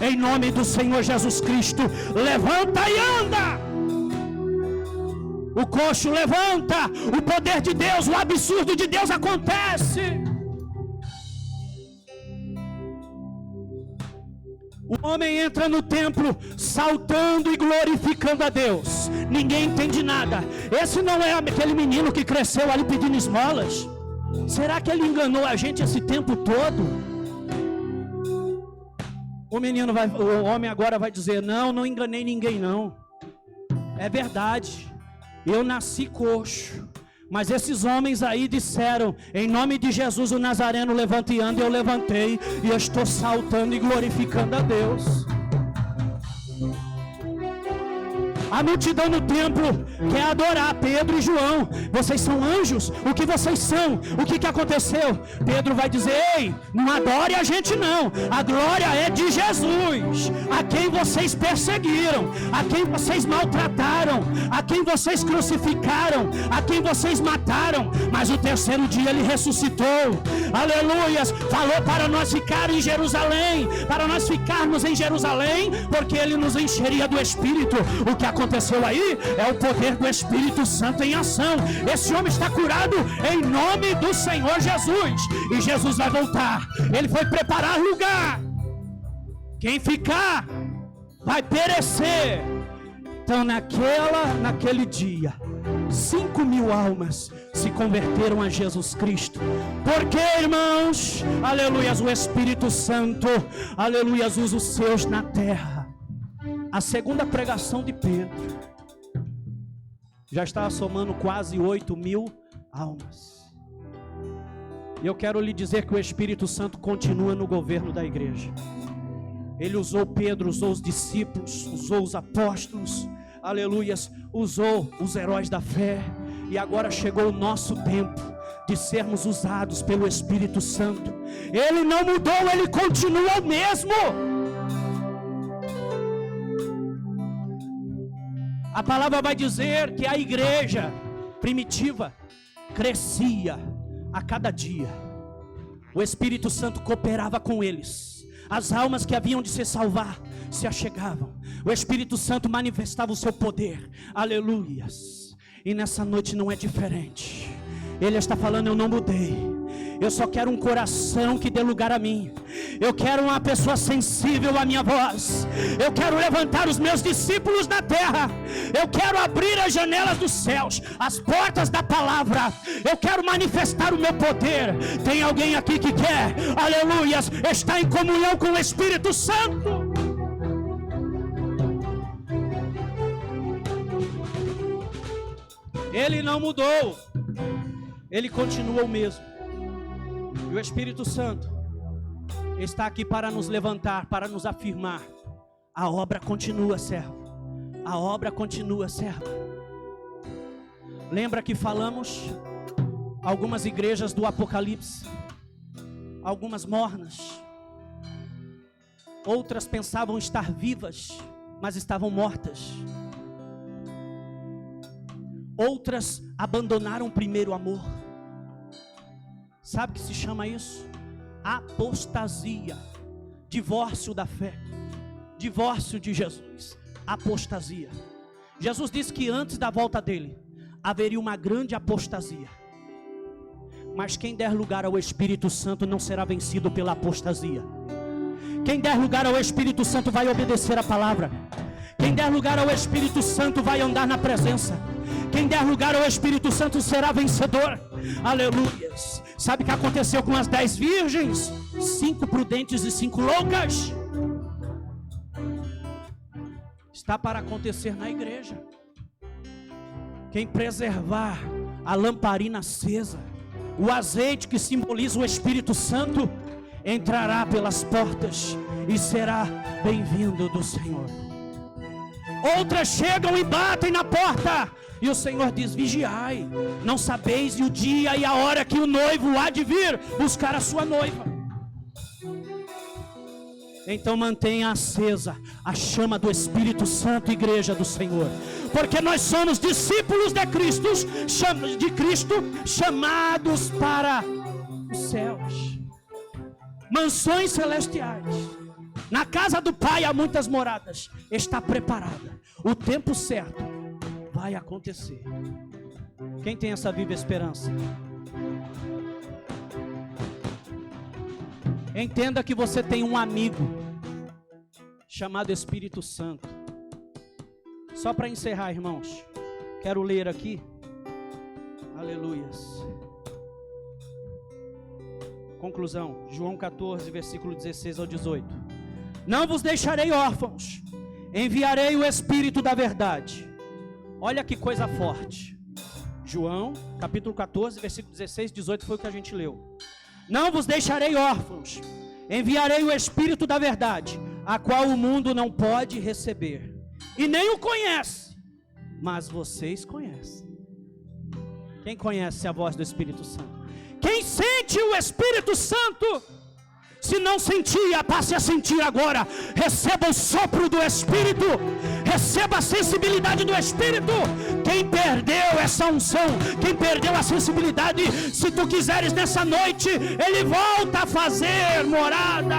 Em nome do Senhor Jesus Cristo, levanta e anda. O coxo levanta, o poder de Deus, o absurdo de Deus acontece. O homem entra no templo saltando e glorificando a Deus. Ninguém entende nada. Esse não é aquele menino que cresceu ali pedindo esmolas? Será que ele enganou a gente esse tempo todo? O homem agora vai dizer: não enganei ninguém não. É verdade, eu nasci coxo, mas esses homens aí disseram: em nome de Jesus o Nazareno, levanta e anda. Eu levantei e eu estou saltando e glorificando a Deus. A multidão no templo quer adorar Pedro e João. Vocês são anjos? O que vocês são? O que aconteceu? Pedro vai dizer: ei, não adore a gente não. A glória é de Jesus, a quem vocês perseguiram, a quem vocês maltrataram, a quem vocês crucificaram, a quem vocês mataram. Mas o terceiro dia ele ressuscitou. Aleluias. Falou para nós ficar em Jerusalém, para nós ficarmos em Jerusalém, porque ele nos encheria do Espírito. O que aconteceu aí é o poder do Espírito Santo em ação. Esse homem está curado em nome do Senhor Jesus. E Jesus vai voltar. Ele foi preparar lugar. Quem ficar vai perecer. Então naquele dia 5.000 almas se converteram a Jesus Cristo. Porque, irmãos, aleluias, o Espírito Santo, aleluias, usa os seus na terra. A segunda pregação de Pedro já estava somando quase 8.000 almas. E eu quero lhe dizer que o Espírito Santo continua no governo da igreja. Ele usou Pedro, usou os discípulos, usou os apóstolos, aleluias, usou os heróis da fé. E agora chegou o nosso tempo de sermos usados pelo Espírito Santo. Ele não mudou, ele continua o mesmo. A palavra vai dizer que a igreja primitiva crescia a cada dia. O Espírito Santo cooperava com eles. As almas que haviam de se salvar se achegavam. O Espírito Santo manifestava o seu poder. Aleluias. E nessa noite não é diferente. Ele está falando: eu não mudei. Eu só quero um coração que dê lugar a mim. Eu quero uma pessoa sensível à minha voz. Eu quero levantar os meus discípulos na terra. Eu quero abrir as janelas dos céus, as portas da palavra. Eu quero manifestar o meu poder. Tem alguém aqui que quer, aleluias, está em comunhão com o Espírito Santo? Ele não mudou. Ele continua o mesmo. E o Espírito Santo está aqui para nos levantar, para nos afirmar: a obra continua, servo. A obra continua, serva. Lembra que falamos algumas igrejas do Apocalipse, algumas mornas, outras pensavam estar vivas, mas estavam mortas. Outras abandonaram o primeiro amor. Sabe o que se chama isso? Apostasia. Divórcio da fé. Divórcio de Jesus. Apostasia. Jesus disse que antes da volta dele haveria uma grande apostasia. Mas quem der lugar ao Espírito Santo não será vencido pela apostasia. Quem der lugar ao Espírito Santo vai obedecer a palavra. Quem der lugar ao Espírito Santo vai andar na presença. Quem der lugar ao Espírito Santo será vencedor. Aleluias. Sabe o que aconteceu com as 10 virgens? 5 prudentes e 5 loucas. Está para acontecer na igreja. Quem preservar a lamparina acesa, o azeite que simboliza o Espírito Santo, entrará pelas portas e será bem-vindo do Senhor. Outras chegam e batem na porta, e o Senhor diz: vigiai, não sabeis o dia e a hora que o noivo há de vir buscar a sua noiva. Então mantenha acesa a chama do Espírito Santo, igreja do Senhor, porque nós somos discípulos de Cristo, chamados para os céus, mansões celestiais. Na casa do Pai há muitas moradas, está preparada, o tempo certo vai acontecer. Quem tem essa viva esperança? Entenda que você tem um amigo chamado Espírito Santo. Só para encerrar, irmãos, quero ler aqui, aleluias, conclusão, João 14, versículo 16 ao 18. Não vos deixarei órfãos, enviarei o Espírito da verdade. Olha que coisa forte. João capítulo 14, versículo 16, 18 foi o que a gente leu. Não vos deixarei órfãos, enviarei o Espírito da verdade, a qual o mundo não pode receber, e nem o conhece, mas vocês conhecem. Quem conhece a voz do Espírito Santo? Quem sente o Espírito Santo? Se não sentia, passe a sentir agora. Receba o sopro do Espírito, receba a sensibilidade do Espírito. Quem perdeu essa unção, quem perdeu a sensibilidade, se tu quiseres nessa noite, ele volta a fazer morada.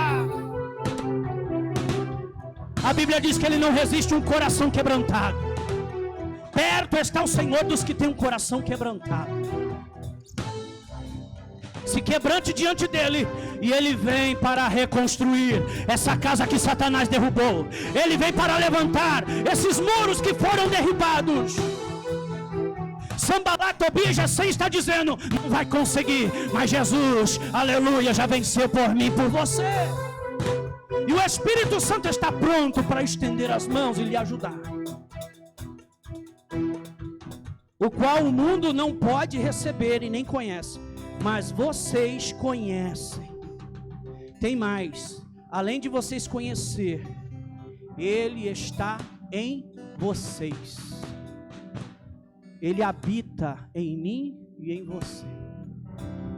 A Bíblia diz que ele não resiste um coração quebrantado. Perto está o Senhor dos que têm um coração quebrantado. Se quebrante diante dele, e ele vem para reconstruir essa casa que Satanás derrubou. Ele vem para levantar esses muros que foram derribados. Sambalat, Tobias, Gesem está dizendo: não vai conseguir, mas Jesus, aleluia, já venceu por mim, por você. E o Espírito Santo está pronto para estender as mãos e lhe ajudar, o qual o mundo não pode receber e nem conhece, mas vocês conhecem. Tem mais, além de vocês conhecer, ele está em vocês. Ele habita em mim e em você.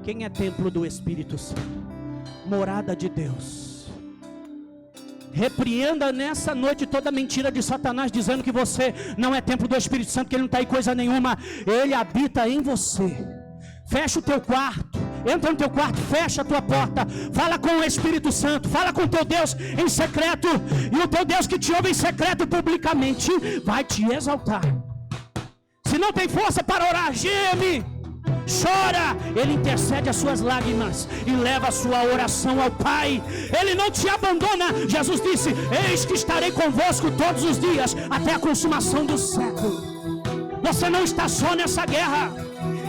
Quem é templo do Espírito Santo? Morada de Deus. Repreenda nessa noite toda mentira de Satanás, dizendo que você não é templo do Espírito Santo, que ele não está em coisa nenhuma. Ele habita em você. Fecha o teu quarto, entra no teu quarto, fecha a tua porta, fala com o Espírito Santo, fala com o teu Deus em secreto, e o teu Deus que te ouve em secreto publicamente vai te exaltar. Se não tem força para orar, geme, chora, ele intercede as suas lágrimas e leva a sua oração ao Pai. Ele não te abandona. Jesus disse: eis que estarei convosco todos os dias até a consumação do século. Você não está só nessa guerra,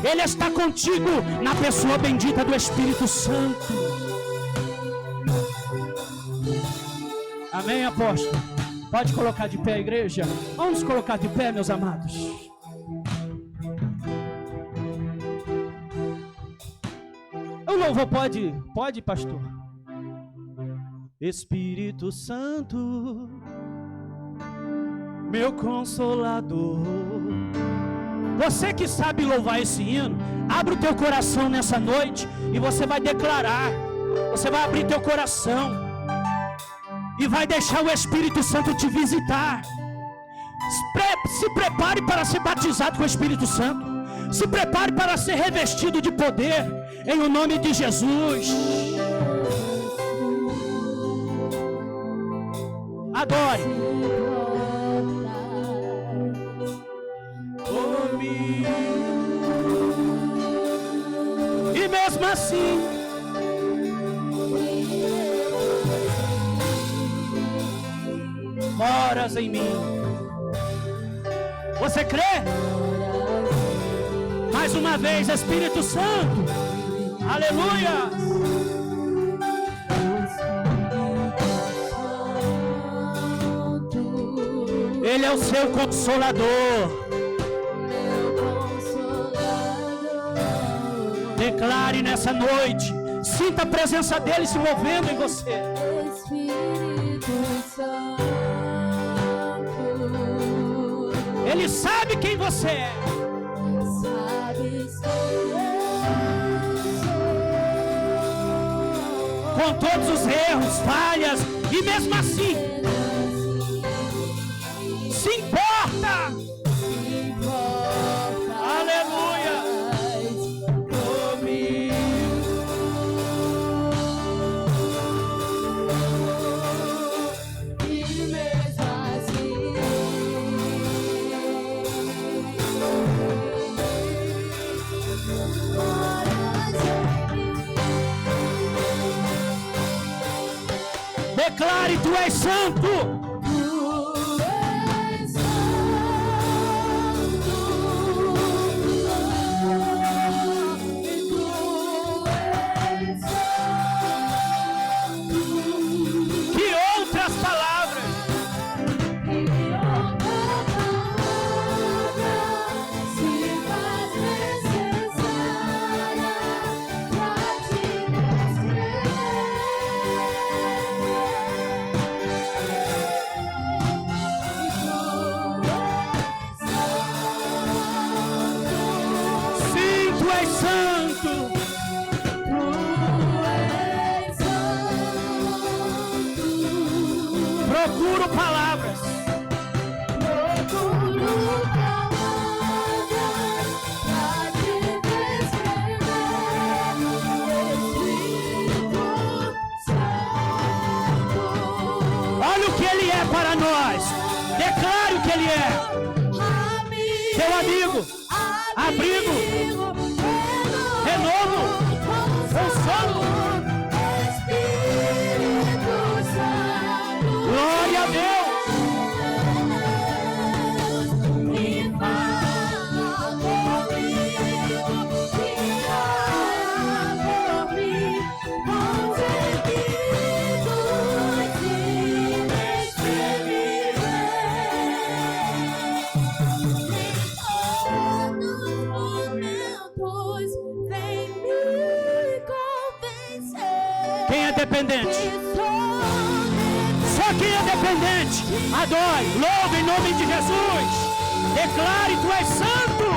ele está contigo na pessoa bendita do Espírito Santo. Amém, apóstolo? Pode colocar de pé, igreja? Vamos colocar de pé, meus amados. O louvor pode, pastor? Espírito Santo, meu consolador. Você que sabe louvar esse hino, abre o teu coração nessa noite e você vai declarar. Você vai abrir teu coração e vai deixar o Espírito Santo te visitar. Se prepare para ser batizado com o Espírito Santo. Se prepare para ser revestido de poder, em o nome de Jesus. Adore. E mesmo assim, moras em mim. Você crê? Mais uma vez, Espírito Santo. Aleluia. Ele é o seu consolador. Declare nessa noite: Sinta a presença dele se movendo em você. Espírito Santo, Ele sabe quem você é. sabes quem eu sou. Com todos os erros, falhas, e mesmo assim, se importa. Aleluia. Declare: tu és santo. Procuro palavras. Pra te descrever, Espírito Santo. Olha o que ele é para nós. Declare o que ele é. Seu amigo, abrigo, renovo, consolo. Espírito Santo. Glória a Deus. Me fala comigo, me ama por mim, com segredos inexprimíveis. Em todos os momentos, vem me convencer. Quem é dependente? Que sou Só quem é dependente, adore, louve em nome de Jesus. Declare: tu és santo.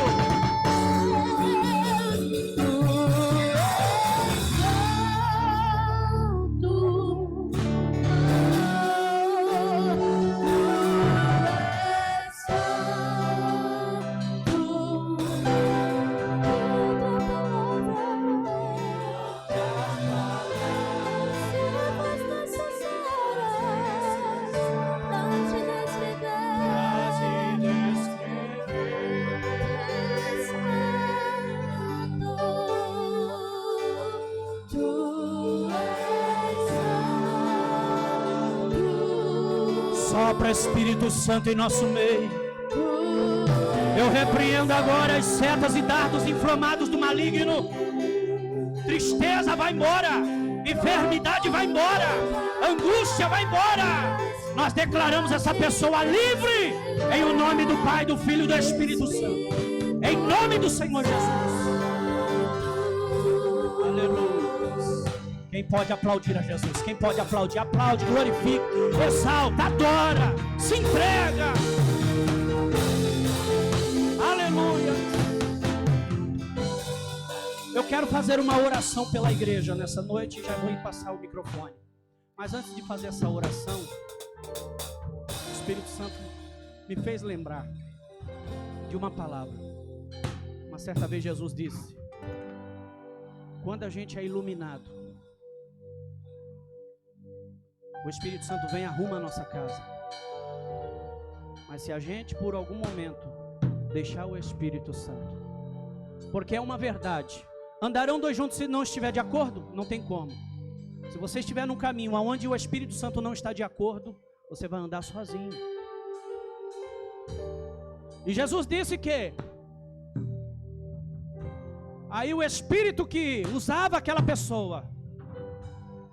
Sopra, Espírito Santo, em nosso meio. Eu repreendo agora as setas e dardos inflamados do maligno. Tristeza vai embora, enfermidade vai embora, angústia vai embora. Nós declaramos essa pessoa livre, em o nome do Pai, do Filho e do Espírito Santo, em nome do Senhor Jesus. Aleluia. Quem pode aplaudir a Jesus? Quem pode aplaudir? Aplaude, glorifica, exalta, adora, se entrega. Aleluia. Eu quero fazer uma oração pela igreja nessa noite e já vou passar o microfone. Mas antes de fazer essa oração, o Espírito Santo me fez lembrar de uma palavra. Uma certa vez Jesus disse: quando a gente é iluminado, o Espírito Santo vem e arruma a nossa casa. Mas se a gente por algum momento deixar o Espírito Santo, porque é uma verdade, andarão dois juntos se não estiver de acordo? Não tem como. Se você estiver num caminho onde o Espírito Santo não está de acordo, você vai andar sozinho. E Jesus disse que aí o Espírito que usava aquela pessoa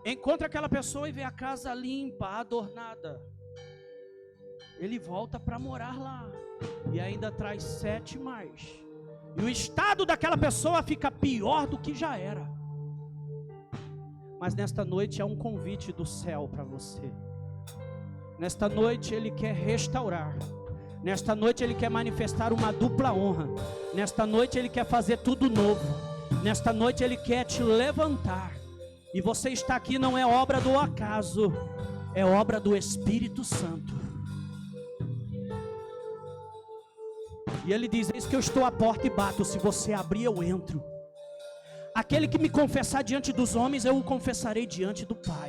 encontra aquela pessoa e vê a casa limpa, adornada. Ele volta para morar lá e ainda traz 7 mais. E o estado daquela pessoa fica pior do que já era. Mas nesta noite é um convite do céu para você. Nesta noite Ele quer restaurar. Nesta noite Ele quer manifestar uma dupla honra. Nesta noite Ele quer fazer tudo novo. Nesta noite Ele quer te levantar. E você está aqui não é obra do acaso, é obra do Espírito Santo. E Ele diz: eis que eu estou à porta e bato, se você abrir eu entro. Aquele que me confessar diante dos homens, eu o confessarei diante do Pai.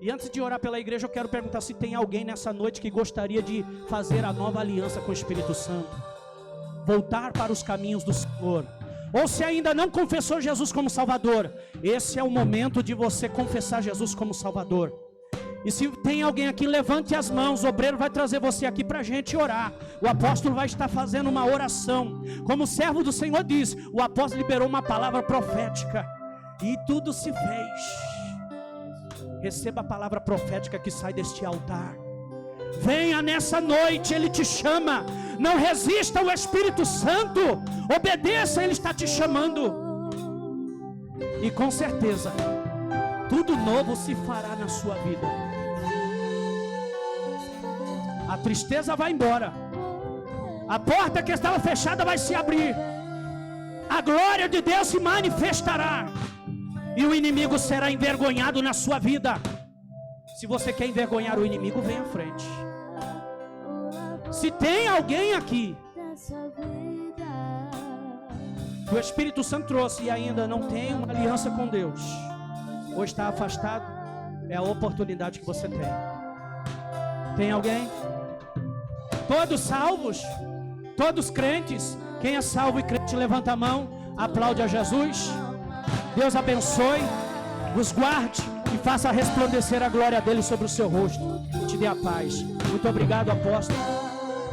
E antes de orar pela igreja, eu quero perguntar se tem alguém nessa noite que gostaria de fazer a nova aliança com o Espírito Santo, voltar para os caminhos do Senhor. Ou se ainda não confessou Jesus como Salvador, esse é o momento de você confessar Jesus como Salvador. E se tem alguém aqui, levante as mãos. O obreiro vai trazer você aqui para a gente orar. O apóstolo vai estar fazendo uma oração. Como o servo do Senhor diz, o apóstolo liberou uma palavra profética e tudo se fez. Receba a palavra profética que sai deste altar. Venha nessa noite, Ele te chama. Não resista ao Espírito Santo. Obedeça, Ele está te chamando. E com certeza tudo novo se fará na sua vida. A tristeza vai embora. A porta que estava fechada vai se abrir. A glória de Deus se manifestará. E o inimigo será envergonhado na sua vida. Se você quer envergonhar o inimigo, vem à frente. Se tem alguém aqui que o Espírito Santo trouxe e ainda não tem uma aliança com Deus, ou está afastado, é a oportunidade que você tem. Tem alguém? Todos salvos? Todos crentes? Quem é salvo e crente, levanta a mão, aplaude a Jesus. Deus abençoe, vos guarde e faça resplandecer a glória dele sobre o seu rosto e te dê a paz. Muito obrigado, apóstolo.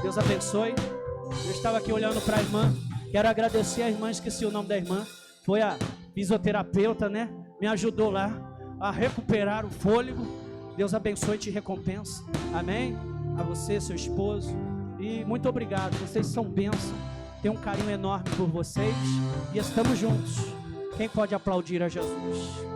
Deus abençoe. Eu estava aqui olhando para a irmã. Quero agradecer a irmã, esqueci o nome da irmã. Foi a fisioterapeuta, né? Me ajudou lá a recuperar o fôlego. Deus abençoe e te recompensa. Amém? A você, seu esposo. E muito obrigado. Vocês são bênção. Tenho um carinho enorme por vocês. E estamos juntos. Quem pode aplaudir a Jesus?